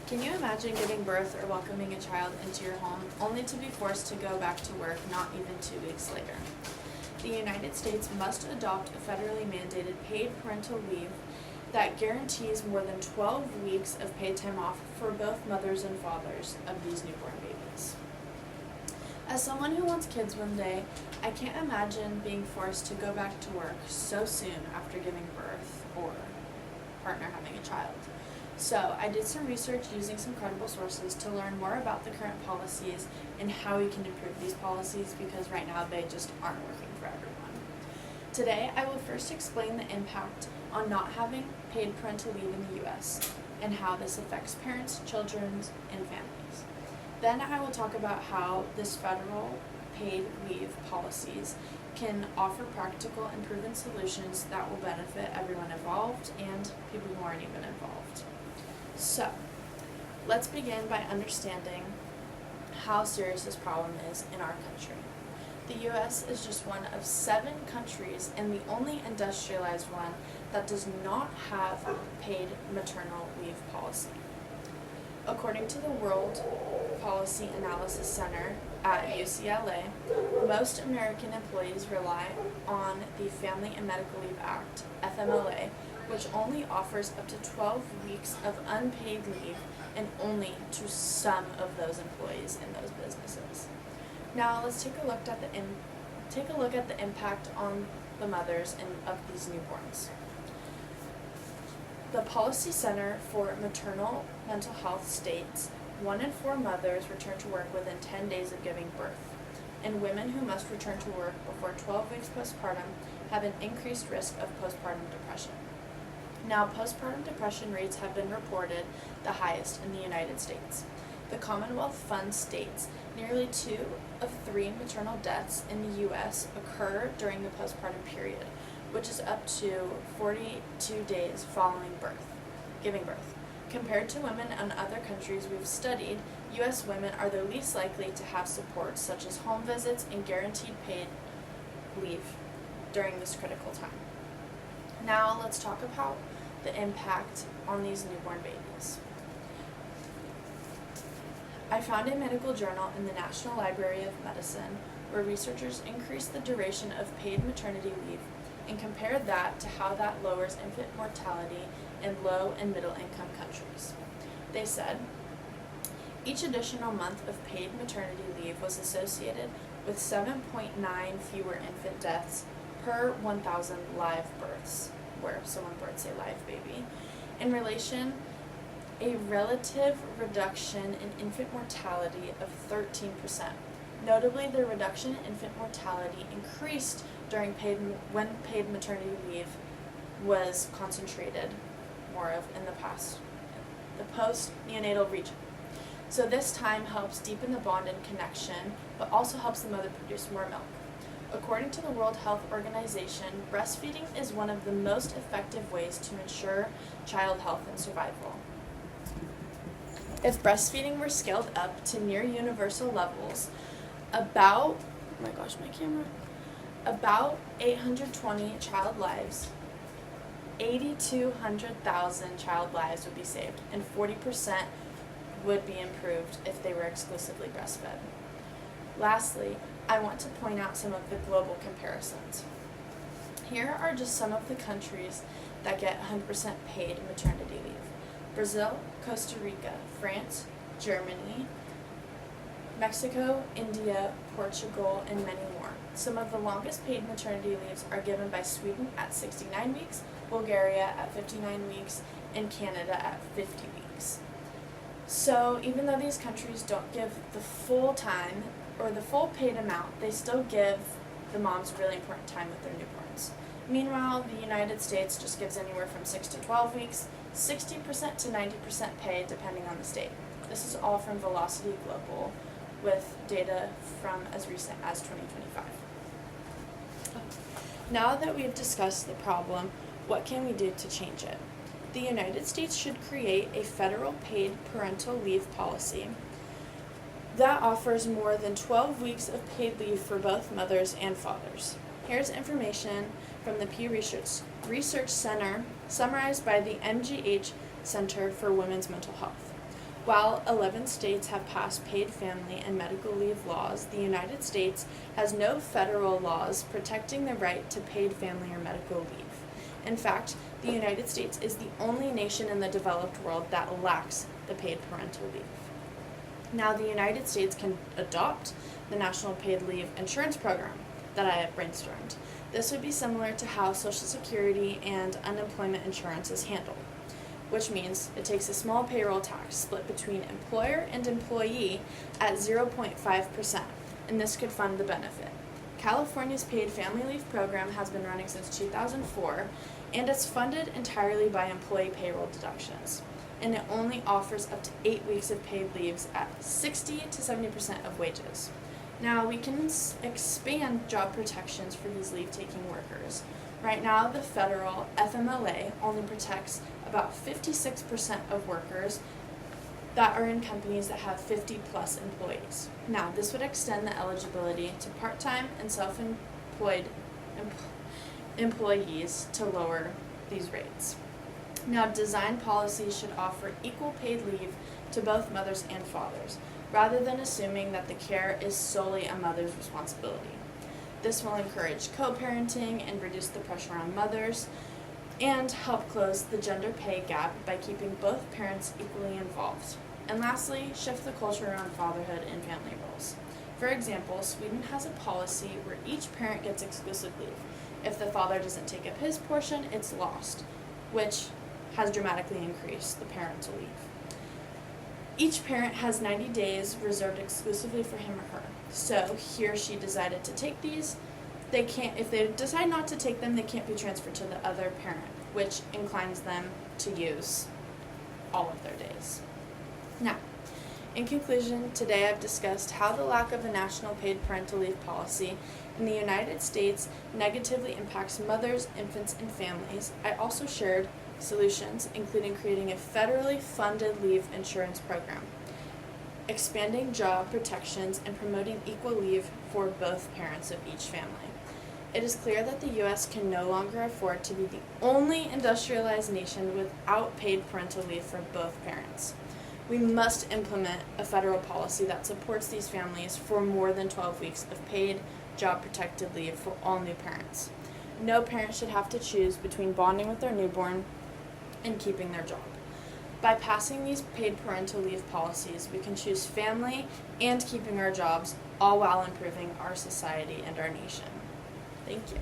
Can you imagine giving birth or welcoming a child into your home only to be forced to go back to work not even 2 weeks later? The United States must adopt a federally mandated paid parental leave that guarantees more than 12 weeks of paid time off for both mothers and fathers of these newborn babies. As someone who wants kids one day, I can't imagine being forced to go back to work so soon after giving birth or partner having a child. So I did some research using some credible sources to learn more about the current policies and how we can improve these policies, because right now they just aren't working for everyone. Today I will first explain the impact on not having paid parental leave in the U.S. and how this affects parents, children, and families. Then I will talk about how this federal paid leave policies can offer practical and proven solutions that will benefit everyone involved and people who aren't even involved. So, let's begin by understanding how serious this problem is in our country. The U.S. is just one of 7 countries and the only industrialized one that does not have paid maternal leave policy. According to the World Policy Analysis Center at UCLA, most American employees rely on the Family and Medical Leave Act, FMLA, which only offers up to 12 weeks of unpaid leave and only to some of those employees in those businesses. Now let's take a look at the impact on the mothers of these newborns. The Policy Center for Maternal Mental Health states 1 in 4 mothers return to work within 10 days of giving birth, and women who must return to work before 12 weeks postpartum have an increased risk of postpartum depression. Now, postpartum depression rates have been reported the highest in the United States. The Commonwealth Fund states nearly 2 of 3 maternal deaths in the U.S. occur during the postpartum period, which is up to 42 days following giving birth. Compared to women in other countries we've studied, U.S. women are the least likely to have supports such as home visits and guaranteed paid leave during this critical time. Now let's talk about the impact on these newborn babies. I found a medical journal in the National Library of Medicine where researchers increased the duration of paid maternity leave and compared that to how that lowers infant mortality in low and middle income countries. They said, each additional month of paid maternity leave was associated with 7.9 fewer infant deaths per 1,000 live births, where someone births a live baby. In relation, a relative reduction in infant mortality of 13%. Notably, the reduction in infant mortality increased during when paid maternity leave was concentrated more of in the post-neonatal region. So this time helps deepen the bond and connection, but also helps the mother produce more milk. According to the World Health Organization, breastfeeding is one of the most effective ways to ensure child health and survival. If breastfeeding were scaled up to near universal levels, about 820 child lives, 80 to 100,000 child lives would be saved, and 40% would be improved if they were exclusively breastfed. Lastly, I want to point out some of the global comparisons. Here are just some of the countries that get 100% paid maternity leave: Brazil, Costa Rica, France, Germany, Mexico, India, Portugal, and many more. Some of the longest paid maternity leaves are given by Sweden at 69 weeks, Bulgaria at 59 weeks, and Canada at 50 weeks. So even though these countries don't give the full time or the full paid amount, they still give the moms really important time with their newborns. Meanwhile, the United States just gives anywhere from 6 to 12 weeks, 60% to 90% pay depending on the state. This is all from Velocity Global with data from as recent as 2025. Now that we've discussed the problem, what can we do to change it? The United States should create a federal paid parental leave policy that offers more than 12 weeks of paid leave for both mothers and fathers. Here's information from the Pew Research Center summarized by the MGH Center for Women's Mental Health. While 11 states have passed paid family and medical leave laws, the United States has no federal laws protecting the right to paid family or medical leave. In fact, the United States is the only nation in the developed world that lacks the paid parental leave. Now, the United States can adopt the National Paid Leave Insurance Program that I have brainstormed. This would be similar to how Social Security and unemployment insurance is handled, which means it takes a small payroll tax split between employer and employee at 0.5%, and this could fund the benefit. California's paid family leave program has been running since 2004, and it's funded entirely by employee payroll deductions, and it only offers up to 8 weeks of paid leaves at 60 to 70% of wages. Now, we can expand job protections for these leave-taking workers. Right now, the federal FMLA only protects about 56% of workers that are in companies that have 50 plus employees. Now, this would extend the eligibility to part-time and self-employed employees to lower these rates. Now, design policies should offer equal paid leave to both mothers and fathers, rather than assuming that the care is solely a mother's responsibility. This will encourage co-parenting and reduce the pressure on mothers, and help close the gender pay gap by keeping both parents equally involved. And lastly, shift the culture around fatherhood and family roles. For example, Sweden has a policy where each parent gets exclusive leave. If the father doesn't take up his portion, it's lost, which has dramatically increased the parental leave. Each parent has 90 days reserved exclusively for him or her. So he or she decided to take these, if they decide not to take them, they can't be transferred to the other parent, which inclines them to use all of their days. Now, in conclusion, today I've discussed how the lack of a national paid parental leave policy in the United States negatively impacts mothers, infants, and families. I also shared solutions, including creating a federally funded leave insurance program, expanding job protections, and promoting equal leave for both parents of each family. It is clear that the U.S. can no longer afford to be the only industrialized nation without paid parental leave for both parents. We must implement a federal policy that supports these families for more than 12 weeks of paid, job-protected leave for all new parents. No parent should have to choose between bonding with their newborn and keeping their job. By passing these paid parental leave policies, we can choose family and keeping our jobs, all while improving our society and our nation. Thank you.